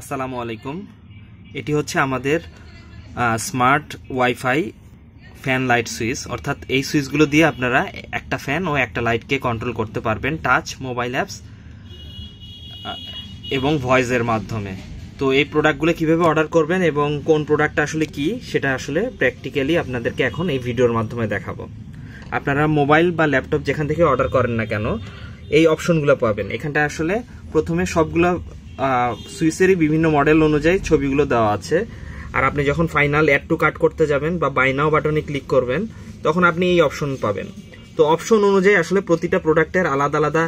আসসালামু আলাইকুম। এটি হচ্ছে আমাদের smart wifi fan light switch, অর্থাৎ এই সুইচগুলো দিয়ে আপনারা একটা ফ্যান ও একটা লাইটকে কন্ট্রোল করতে পারবেন টাচ মোবাইল অ্যাপস এবং ভয়েসের মাধ্যমে। তো এই প্রোডাক্টগুলো কিভাবে অর্ডার করবেন এবং কোন প্রোডাক্টটা আসলে কি সেটা আসলে প্র্যাকটিক্যালি আপনাদেরকে এখন এই ভিডিওর মাধ্যমে দেখাবো। আপনারা মোবাইল বা ল্যাপটপ যেখান থেকে অর্ডার করেন না কেন এই অপশনগুলো পাবেন। এখানটা আসলে প্রথমে সবগুলো সুইচেরই বিভিন্ন মডেল অনুযায়ী ছবিগুলো দেওয়া আছে। আর আপনি যখন ফাইনাল অ্যাড টু কার্ট করতে যাবেন বা বাই নাও বাটনে ক্লিক করবেন তখন আপনি এই অপশন পাবেন। তো অপশন অনুযায়ী আসলে প্রতিটা প্রোডাক্টের আলাদা আলাদা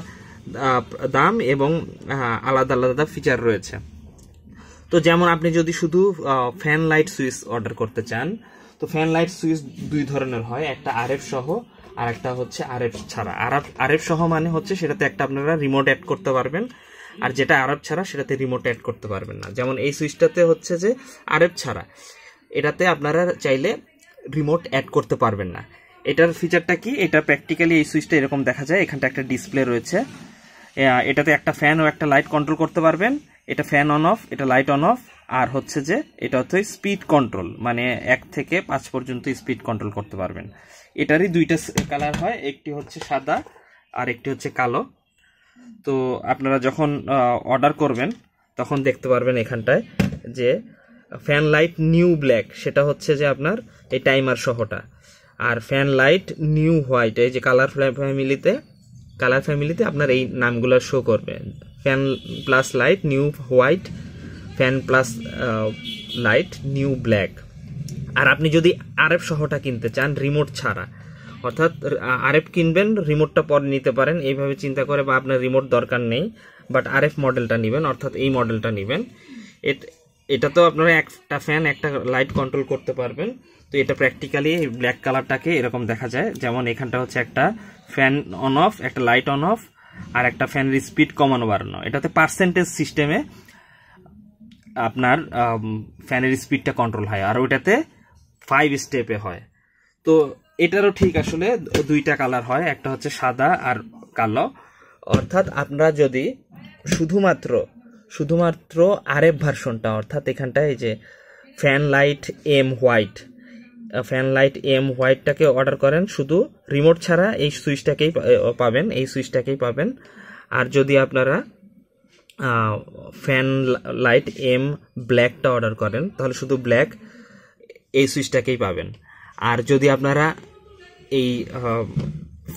দাম এবং আলাদা আলাদা ফিচার রয়েছে। তো যেমন আপনি যদি শুধু ফ্যান লাইট সুইচ অর্ডার করতে চান, তো ফ্যান লাইট সুইচ দুই ধরনের হয়, একটা আরএফ সহ আর একটা হচ্ছে আরএফ ছাড়া। আরএফ সহ মানে হচ্ছে সেটাতে একটা আপনারা রিমোট অ্যাড করতে পারবেন, আর যেটা আরএফ ছাড়া সেটাতে রিমোট অ্যাড করতে পারবেন না। যেমন এই সুইচটাতে হচ্ছে যে আরএফ ছাড়া, এটাতে আপনারা চাইলে রিমোট অ্যাড করতে পারবেন না। এটার ফিচারটা কি, এটা প্র্যাকটিক্যালি এই সুইচটা এরকম দেখা যায়। এখানটা একটা ডিসপ্লে রয়েছে, এটাতে একটা ফ্যান ও একটা লাইট কন্ট্রোল করতে পারবেন। এটা ফ্যান অন অফ, এটা লাইট অন অফ। আর হচ্ছে যে এটা হচ্ছে স্পিড কন্ট্রোল, মানে 1 থেকে 5 পর্যন্ত স্পিড কন্ট্রোল করতে পারবেন। এটারই দুইটা কালার হয়, একটি হচ্ছে সাদা আর একটি হচ্ছে কালো। তো আপনারা যখন অর্ডার করবেন তখন দেখতে পারবেন এখানটায় যে ফ্যান লাইট নিউ ব্ল্যাক, সেটা হচ্ছে যে আপনার এই টাইমার সহটা। আর ফ্যান লাইট নিউ হোয়াইট, এই যে কালার ফ্যামিলিতে আপনার এই নামগুলো শো করবে। Fan plus light new white, fan plus light new black. আর আপনি যদি আরএফ সহটা কিনতে চান রিমোট ছাড়া, অর্থাৎ আরএফ কিনবেন রিমোটটা পরে নিতে পারেন এইভাবে চিন্তা করে, বা আপনার রিমোট দরকার নেই বাট আরএফ মডেলটা নেবেন, অর্থাৎ এই মডেলটা নেবেন। এটা তো আপনারা একটা ফ্যান একটা লাইট কন্ট্রোল করতে পারবেন। তো এটা প্র্যাকটিক্যালি ব্ল্যাক কালারটাকে এরকম দেখা যায়। যেমন এখানটা হচ্ছে একটা ফ্যান অন অফ, একটা লাইট অন অফ, আর একটা ফ্যানের স্পিড কমানো বাড়ানো। এটাতে পার্সেন্টেজ সিস্টেমে আপনার ফ্যানের স্পিডটা কন্ট্রোল হয়, আর ওইটাতে 5 স্টেপে হয়। তো এটারও ঠিক আসলে দুইটা কালার হয়, একটা হচ্ছে সাদা আর কালো। অর্থাৎ আপনারা যদি শুধুমাত্র আরএফ ভার্সনটা, অর্থাৎ এখানটায় এই যে ফ্যান লাইট এম হোয়াইটটাকে অর্ডার করেন শুধু রিমোট ছাড়া, এই সুইচটাকেই পাবেন। আর যদি আপনারা ফ্যান লাইট এম ব্ল্যাকটা অর্ডার করেন তাহলে শুধু ব্ল্যাক এই সুইচটাকেই পাবেন। আর যদি আপনারা এই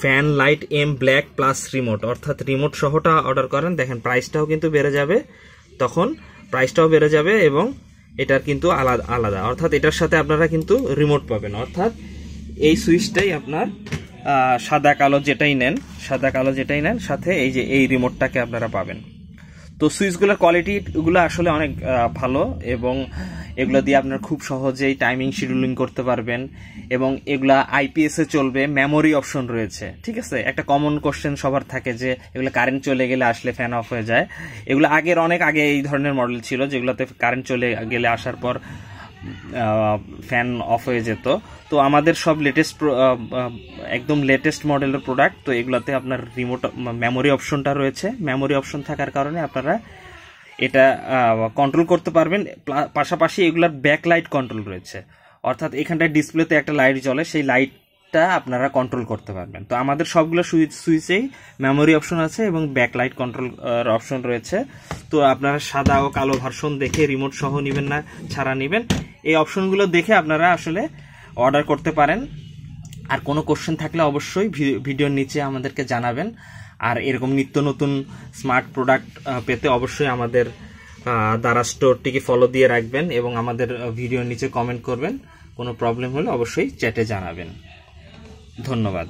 fan light M black plus remote, অর্থাৎ রিমোট সহটা অর্ডার করেন, দেখেন প্রাইসটাও কিন্তু বেড়ে যাবে, এবং এটার কিন্তু আলাদা, অর্থাৎ এটার সাথে আপনারা কিন্তু রিমোট পাবেন। অর্থাৎ এই সুইচটাই আপনার সাদা কালো যেটাই নেন সাথে এই যে এই রিমোটটাকে আপনারা পাবেন। তো সুইচগুলোর কোয়ালিটিগুলো আসলে অনেক ভালো, এবং এগুলো দিয়ে আপনারা খুব সহজেই টাইমিং শিডিউলিং করতে পারবেন, এবং এগুলা আইপিএসে চলবে, মেমোরি অপশন রয়েছে। ঠিক আছে, একটা কমন কোশ্চেন সবার থাকে যে এগুলো কারেন্ট চলে গেলে আসলে ফ্যান অফ হয়ে যায়। এগুলো অনেক আগে এই ধরনের মডেল ছিল যেগুলোতে কারেন্ট চলে গেলে আসার পর ফ্যান অফ হয়ে যেত। তো আমাদের সব একদম লেটেস্ট মডেলের প্রোডাক্ট। তো এগুলাতে আপনার রিমোট মেমোরি অপশনটা রয়েছে। মেমোরি অপশন থাকার কারণে আপনারা এটা কন্ট্রোল করতে পারবেন। পাশাপাশি এগুলার ব্যাক লাইট কন্ট্রোল রয়েছে, অর্থাৎ এখানটায় ডিসপ্লেতে একটা লাইট জ্বলে, সেই লাইটটা আপনারা কন্ট্রোল করতে পারবেন। তো আমাদের সবগুলো সুইচেই মেমোরি অপশন আছে এবং ব্যাক লাইট কন্ট্রোল অপশন রয়েছে। তো আপনারা সাদা ও কালো ভার্সন দেখে রিমোট সহ নেবেন না ছাড়া নেবেন, এই অপশনগুলো দেখে আপনারা আসলে অর্ডার করতে পারেন। আর কোনো কোশ্চেন থাকলে অবশ্যই ভিডিওর নিচে আমাদেরকে জানাবেন। আর এরকম নিত্য নতুন স্মার্ট প্রোডাক্ট পেতে অবশ্যই আমাদের দ্বারা স্টোরটিকে ফলো দিয়ে রাখবেন, এবং আমাদের ভিডিওর নিচে কমেন্ট করবেন। কোনো প্রবলেম হলে অবশ্যই চ্যাটে জানাবেন। ধন্যবাদ।